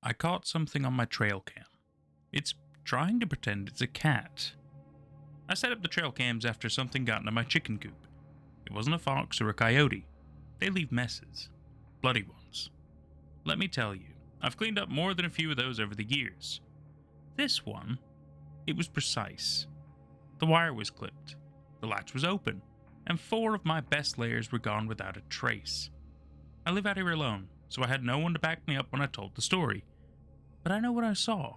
I caught something on my trail cam. It's trying to pretend it's a cat. I set up the trail cams after something got into my chicken coop. It wasn't a fox or a coyote. They leave messes. Bloody ones. Let me tell you, I've cleaned up more than a few of those over the years. This one, it was precise. The wire was clipped, the latch was open, and 4 of my best layers were gone without a trace. I live out here alone, so I had no one to back me up when I told the story. But I know what I saw.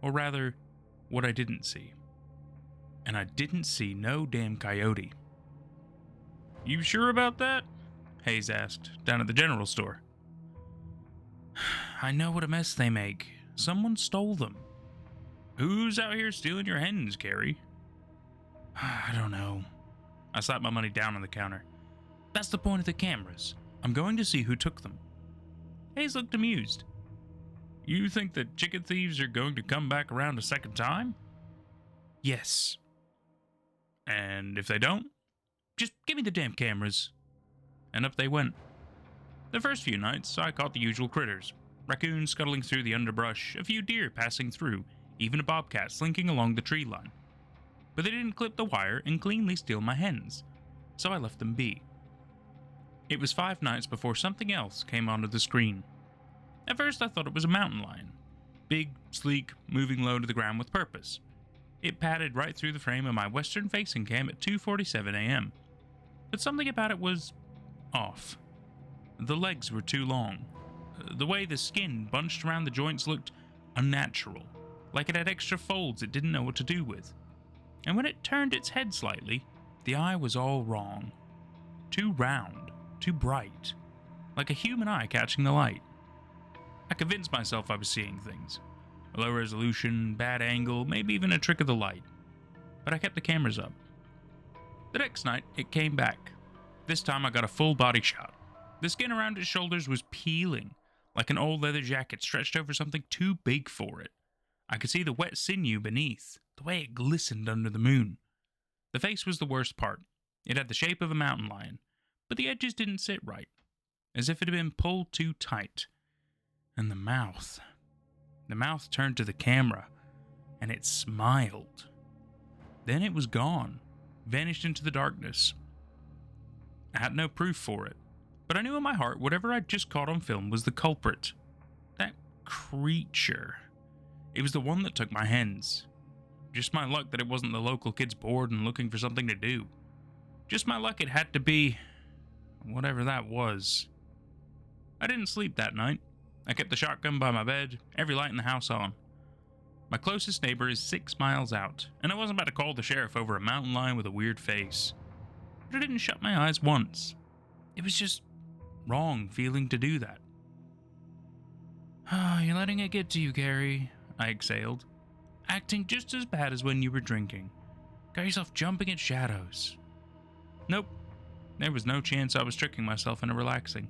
Or rather, what I didn't see. And I didn't see no damn coyote. "You sure about that?" Hayes asked, down at the general store. "I know what a mess they make. Someone stole them." "Who's out here stealing your hens, Carrie?" "I don't know." I slapped my money down on the counter. "That's the point of the cameras. I'm going to see who took them." Hayes looked amused. "You think that chicken thieves are going to come back around a second time?" "Yes." "And if they don't?" "Just give me the damn cameras." And up they went. The first few nights, I caught the usual critters. Raccoons scuttling through the underbrush, a few deer passing through, even a bobcat slinking along the tree line. But they didn't clip the wire and cleanly steal my hens, so I left them be. It was 5 nights before something else came onto the screen. At first I thought it was a mountain lion. Big, sleek, moving low to the ground with purpose. It padded right through the frame of my western-facing cam at 2:47 a.m. But something about it was off. The legs were too long. The way the skin bunched around the joints looked unnatural, like it had extra folds it didn't know what to do with. And when it turned its head slightly, the eye was all wrong. Too round, too bright, like a human eye catching the light. I convinced myself I was seeing things. A low resolution, bad angle, maybe even a trick of the light. But I kept the cameras up. The next night, it came back. This time I got a full body shot. The skin around its shoulders was peeling, like an old leather jacket stretched over something too big for it. I could see the wet sinew beneath, the way it glistened under the moon. The face was the worst part. It had the shape of a mountain lion, but the edges didn't sit right, as if it had been pulled too tight. And the mouth turned to the camera, and it smiled. Then it was gone, vanished into the darkness. I had no proof for it, but I knew in my heart whatever I'd just caught on film was the culprit. That creature. It was the one that took my hens. Just my luck that it wasn't the local kids bored and looking for something to do. Just my luck it had to be whatever that was. I didn't sleep that night. I kept the shotgun by my bed, every light in the house on. My closest neighbor is 6 miles out, and I wasn't about to call the sheriff over a mountain lion with a weird face. But I didn't shut my eyes once. It was just wrong feeling to do that. "You're letting it get to you, Gary," I exhaled. "Acting just as bad as when you were drinking. Got yourself jumping at shadows." Nope. There was no chance I was tricking myself into relaxing.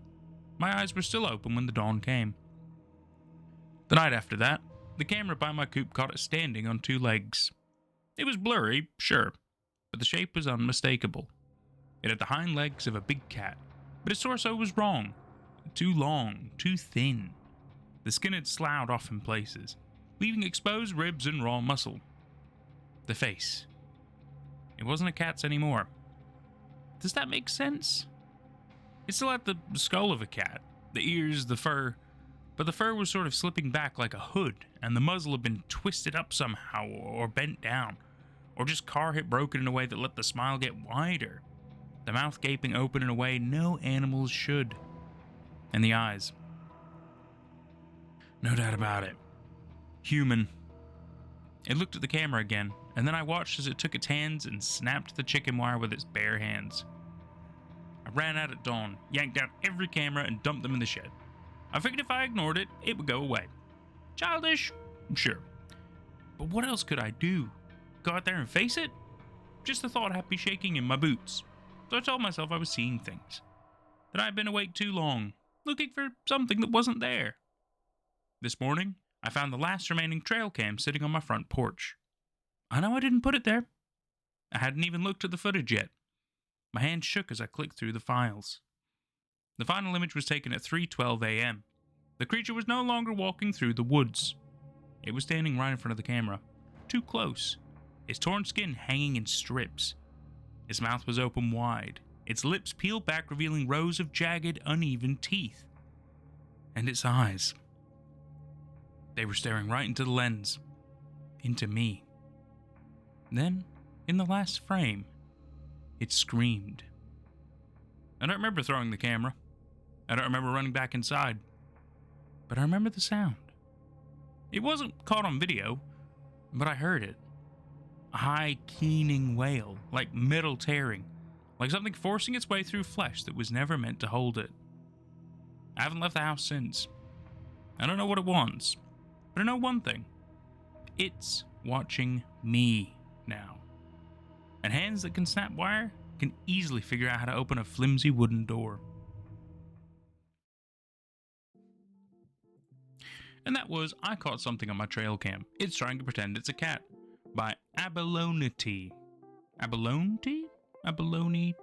My eyes were still open when the dawn came. The night after that, the camera by my coop caught it standing on 2 legs. It was blurry, sure, but the shape was unmistakable. It had the hind legs of a big cat, but its torso was wrong. Too long, too thin. The skin had sloughed off in places, leaving exposed ribs and raw muscle. The face. It wasn't a cat's anymore. Does that make sense? It still had the skull of a cat, the ears, the fur, but the fur was sort of slipping back like a hood, and the muzzle had been twisted up somehow, or bent down, or just car hit broken in a way that let the smile get wider. The mouth gaping open in a way no animals should. And the eyes. No doubt about it. Human. It looked at the camera again, and then I watched as it took its hands and snapped the chicken wire with its bare hands. I ran out at dawn, yanked out every camera, and dumped them in the shed. I figured if I ignored it, it would go away. Childish? Sure. But what else could I do? Go out there and face it? Just the thought had me shaking in my boots. So I told myself I was seeing things. That I had been awake too long, looking for something that wasn't there. This morning, I found the last remaining trail cam sitting on my front porch. I know I didn't put it there. I hadn't even looked at the footage yet. My hand shook as I clicked through the files. The final image was taken at 3:12 a.m. The The creature was no longer walking through the woods. It was standing right in front of the camera, too close, its torn skin hanging in strips. Its mouth was open wide, its lips peeled back, revealing rows of jagged, uneven teeth. And its eyes. They were staring right into the lens, into me. Then, in the last frame, it screamed. I don't remember throwing the camera. I don't remember running back inside. But I remember the sound. It wasn't caught on video, but I heard it. A high, keening wail, like metal tearing, like something forcing its way through flesh that was never meant to hold it. I haven't left the house since. I don't know what it wants, but I know one thing. It's watching me now. And hands that can snap wire can easily figure out how to open a flimsy wooden door. And that was I Caught Something on My Trail Cam. It's Trying to Pretend It's a Cat by abolnetea. Abolnetea? Abolnetea?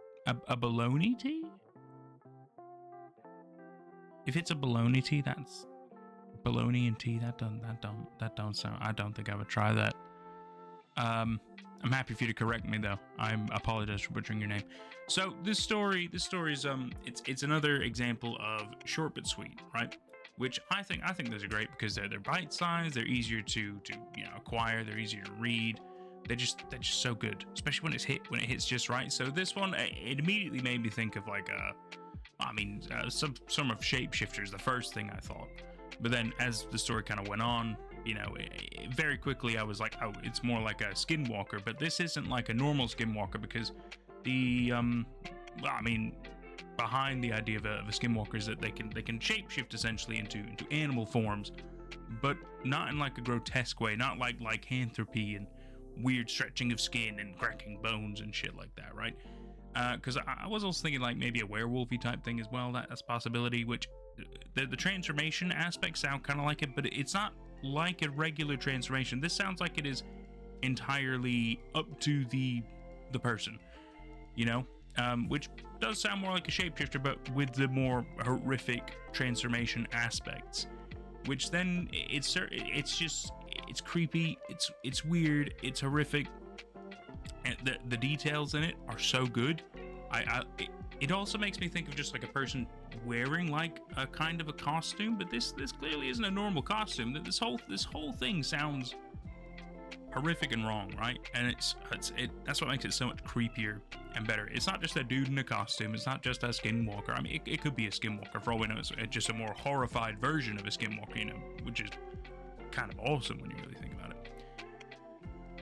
If it's a bologna tea, that's bologna and tea. That don't sound. I don't think I would try that. I'm happy for you to correct me though. I apologize for butchering your name. So this story is it's another example of short but sweet, right? Which I think those are great because they're bite-sized, they're easier to acquire, they're easier to read. They're just so good, especially when it hits just right. So this one, it immediately made me think of some sort of shapeshifters. The first thing I thought, but then as the story kind of went on, very quickly I was like, oh, it's more like a skinwalker. But this isn't like a normal skinwalker because behind the idea of a skinwalker is that they can shapeshift essentially into animal forms, but not in like a grotesque way, not like lycanthropy and weird stretching of skin and cracking bones and shit like that, right? Because I was also thinking like maybe a werewolfy type thing as well. That's a possibility. Which the transformation aspects sound kind of like it, but it's not like a regular transformation. This sounds like it is entirely up to the person, which does sound more like a shapeshifter, but with the more horrific transformation aspects. Which then it's creepy, it's weird, it's horrific, and the details in it are so good. It also makes me think of just like a person wearing like a kind of a costume, but this clearly isn't a normal costume. This whole thing sounds horrific and wrong, right? And that's what makes it so much creepier and better. It's not just a dude in a costume. It's not just a skinwalker. I mean, it could be a skinwalker. For all we know, it's just a more horrified version of a skinwalker, which is kind of awesome when you really think about it.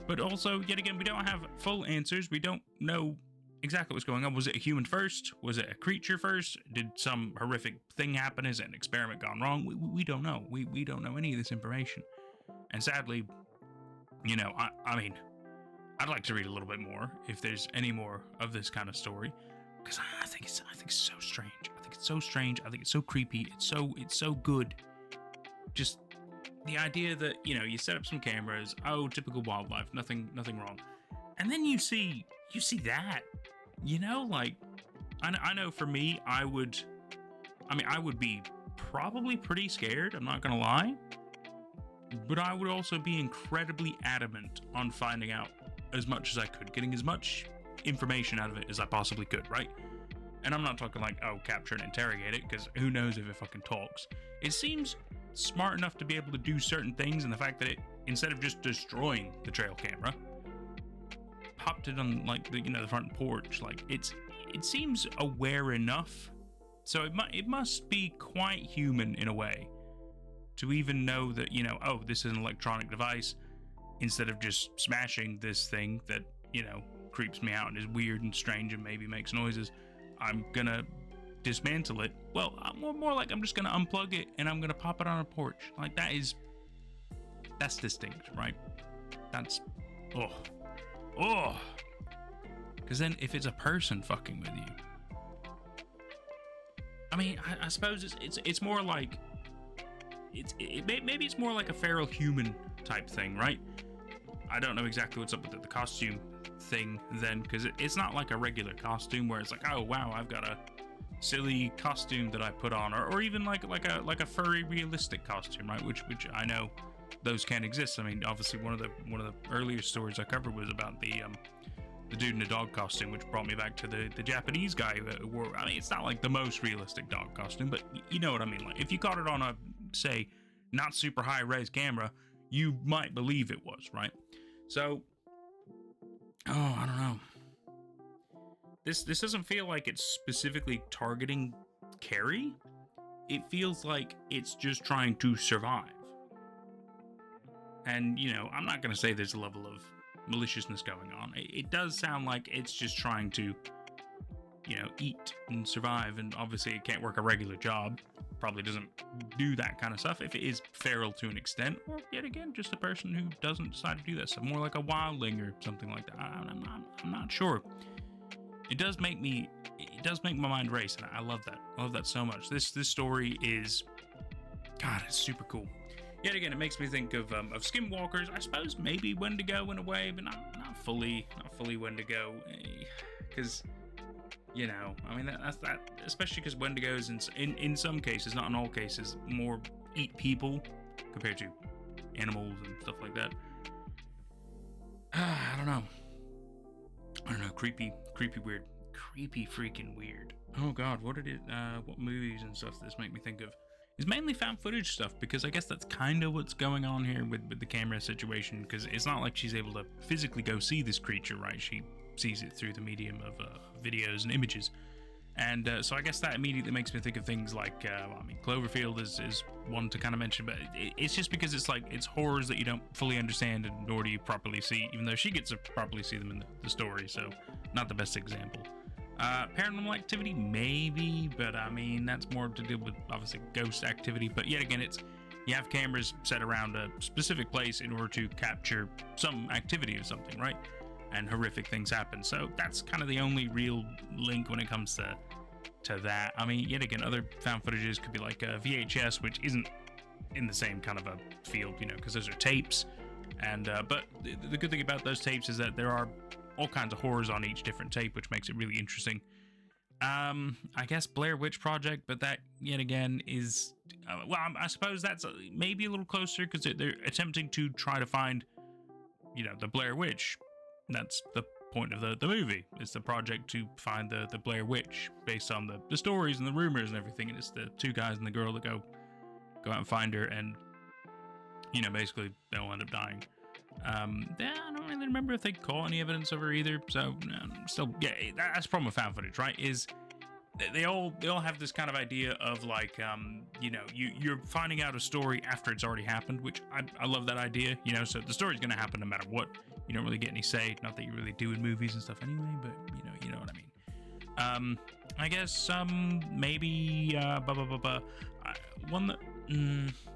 But also, yet again, we don't have full answers. We don't know exactly what's going on. Was it a human first? Was it a creature first? Did some horrific thing happen? Is it an experiment gone wrong? We don't know. We don't know any of this information. And sadly, I'd like to read a little bit more if there's any more of this kind of story, because I think it's so strange. I think it's so strange. I think it's so creepy. It's so good. Just the idea that you set up some cameras. Oh, typical wildlife. Nothing wrong. And then you see that. Like I know for me, I would be probably pretty scared. I'm not gonna lie. But I would also be incredibly adamant on finding out as much as I could, getting as much information out of it as I possibly could, right? And I'm not talking like, oh, capture and interrogate it, because who knows if it fucking talks. It seems smart enough to be able to do certain things, and the fact that it, instead of just destroying the trail camera, popped it on like the front porch. Like it seems aware enough, so it must be quite human in a way to even know that, oh, this is an electronic device, instead of just smashing this thing that, creeps me out and is weird and strange and maybe makes noises. I'm gonna dismantle it. Well, more like I'm just gonna unplug it and I'm gonna pop it on a porch. Like that's distinct, right? That's, because then if it's a person fucking with you, I mean, I suppose it's more like, maybe it's more like a feral human type thing, right? I don't know exactly what's up with the costume thing then, because it's not like a regular costume where it's like, oh wow, I've got a silly costume that I put on, or even like a furry realistic costume, right? Which I know those can exist. I mean, obviously one of the earlier stories I covered was about the dude in a dog costume, which brought me back to the Japanese guy that wore. I mean, it's not like the most realistic dog costume, but you know what I mean. Like if you caught it on a, say, not super high res camera, you might believe it was, right? So, I don't know. This doesn't feel like it's specifically targeting Carrie. It feels like it's just trying to survive. And, you know, I'm not going to say there's a level of maliciousness going on. It does sound like it's just trying to, you know, eat and survive. And obviously it can't work a regular job. Probably doesn't do that kind of stuff if it is feral to an extent. Or, yet again, just a person who doesn't decide to do that. So more like a wildling or something like that. I'm not sure. It does make my mind race, and I love that. I love that so much. This story is, God, it's super cool. Yet again, it makes me think of skinwalkers. I suppose maybe Wendigo in a way, but not fully Wendigo, because you know, I mean that's that. Especially because Wendigos in some cases, not in all cases, more eat people compared to animals and stuff like that. I don't know. Creepy, weird, creepy, freaking weird. Oh God, what movies and stuff this make me think of? It's mainly found footage stuff, because I guess that's kind of what's going on here with the camera situation, because it's not like she's able to physically go see this creature, right? She sees it through the medium of videos and images. And so I guess that immediately makes me think of things like, I mean, Cloverfield is one to kind of mention, but it's just because it's like, it's horrors that you don't fully understand, and nor do you properly see, even though she gets to properly see them in the story, so not the best example. Paranormal Activity, maybe, but I mean, that's more to do with, obviously, ghost activity, but yet again, you have cameras set around a specific place in order to capture some activity or something, right? And horrific things happen, so that's kind of the only real link when it comes to that. I mean, yet again, other found footages could be like VHS, which isn't in the same kind of a field, you know, because those are tapes, and but the good thing about those tapes is that there are all kinds of horrors on each different tape, which makes it really interesting. I guess Blair Witch Project, but that yet again is well, I suppose that's maybe a little closer, because they're attempting to try to find, you know, the Blair Witch. That's the point of the movie. It's the project to find the Blair Witch, based on the stories and the rumors and everything. And it's the two guys and the girl that go out and find her, and you know, basically they'll end up dying. Yeah, I don't really remember if they caught any evidence of her either. So still, yeah, that's the problem with found footage, right? Is they all have this kind of idea of like, you know, you're finding out a story after it's already happened, which I love that idea. You know, so the story's gonna happen no matter what. You don't really get any say. Not that you really do in movies and stuff anyway, but you know what I mean. I guess maybe one that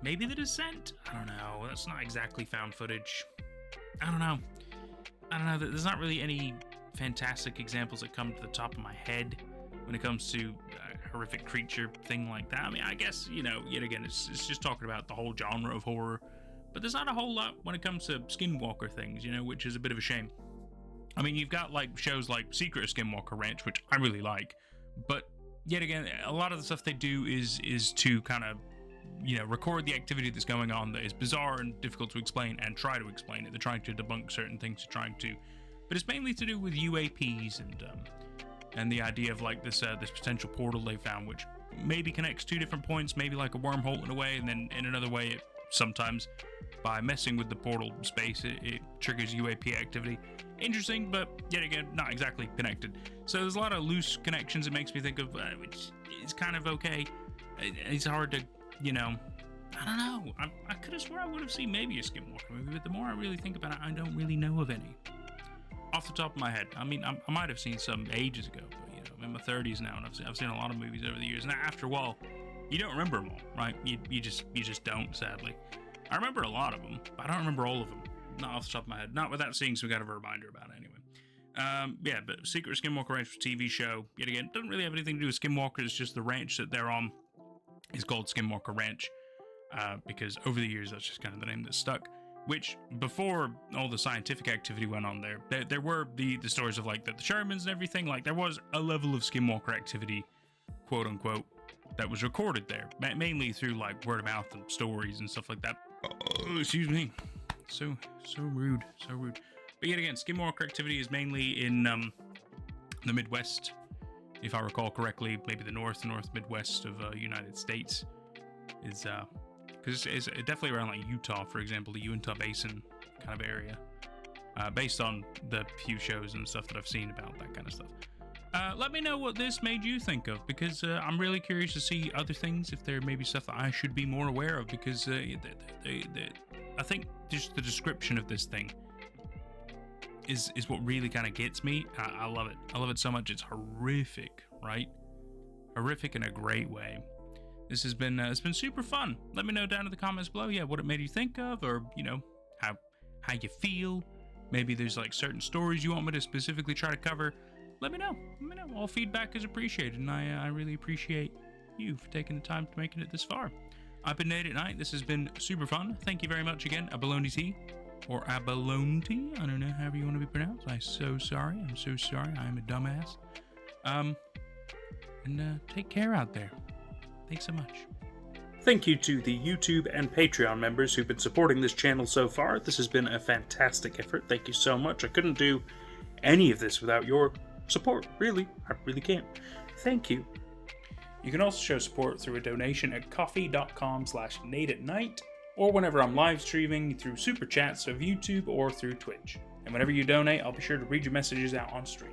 maybe The Descent. I don't know. That's not exactly found footage. I don't know. There's not really any fantastic examples that come to the top of my head when it comes to horrific creature thing like that. I mean, I guess, you know, yet again, it's just talking about the whole genre of horror. But there's not a whole lot when it comes to Skinwalker things, you know, which is a bit of a shame. I mean, you've got like shows like Secret of Skinwalker Ranch, which I really like. But yet again, a lot of the stuff they do is to kind of, you know, record the activity that's going on that is bizarre and difficult to explain, and try to explain it. They're trying to debunk certain things, but it's mainly to do with UAPs and the idea of like this potential portal they found, which maybe connects two different points, maybe like a wormhole in a way, and then in another way, it sometimes by messing with the portal space, it triggers UAP activity. Interesting, but yet again, not exactly connected. So there's a lot of loose connections it makes me think of, which is kind of okay. It's hard to, you know, I don't know. I could have sworn I would have seen maybe a Skinwalker movie, but the more I really think about it, I don't really know of any. Off the top of my head. I mean, I might have seen some ages ago, but, you know, I'm in my 30s now, and I've seen a lot of movies over the years, and after a while, you don't remember them all, right? You just don't, sadly. I remember a lot of them, but I don't remember all of them. Not off the top of my head. Not without seeing some kind of a reminder about it anyway. Yeah, but Secret Skinwalker Ranch TV show, yet again, doesn't really have anything to do with Skinwalker. It's just the ranch that they're on is called Skinwalker Ranch, because over the years, that's just kind of the name that stuck. Which, before all the scientific activity went on there were the stories of like the Shermans and everything. Like, there was a level of Skinwalker activity quote unquote, that was recorded there, mainly through like word of mouth and stories and stuff like that. Oh, excuse me. So rude, so rude. But yet again, skinwalker activity is mainly in the Midwest, if I recall correctly. Maybe the north Midwest of United States is because it's definitely around like Utah, for example, the Uinta Basin kind of area. Based on the few shows and stuff that I've seen about that kind of stuff. Let me know what this made you think of, because I'm really curious to see other things, if there may be stuff that I should be more aware of, because I think just the description of this thing is what really kind of gets me. I love it. I love it so much. It's horrific, right? Horrific in a great way. This has been it's been super fun. Let me know down in the comments below, what it made you think of, or how you feel. Maybe there's like certain stories you want me to specifically try to cover. Let me know. All feedback is appreciated, and I really appreciate you for taking the time to making it this far. I've been Nate at Night. This has been super fun. Thank you very much again, abolnetea, or abolnetea. I don't know, however you want to be pronounced. I'm so sorry. I am a dumbass. And take care out there. Thanks so much. Thank you to the YouTube and Patreon members who've been supporting this channel so far. This has been a fantastic effort. Thank you so much. I couldn't do any of this without your support, really. I really can't. Thank you. You can also show support through a donation at coffee.com/nateatnight, or whenever I'm live streaming through super chats of YouTube or through Twitch. And whenever you donate, I'll be sure to read your messages out on stream.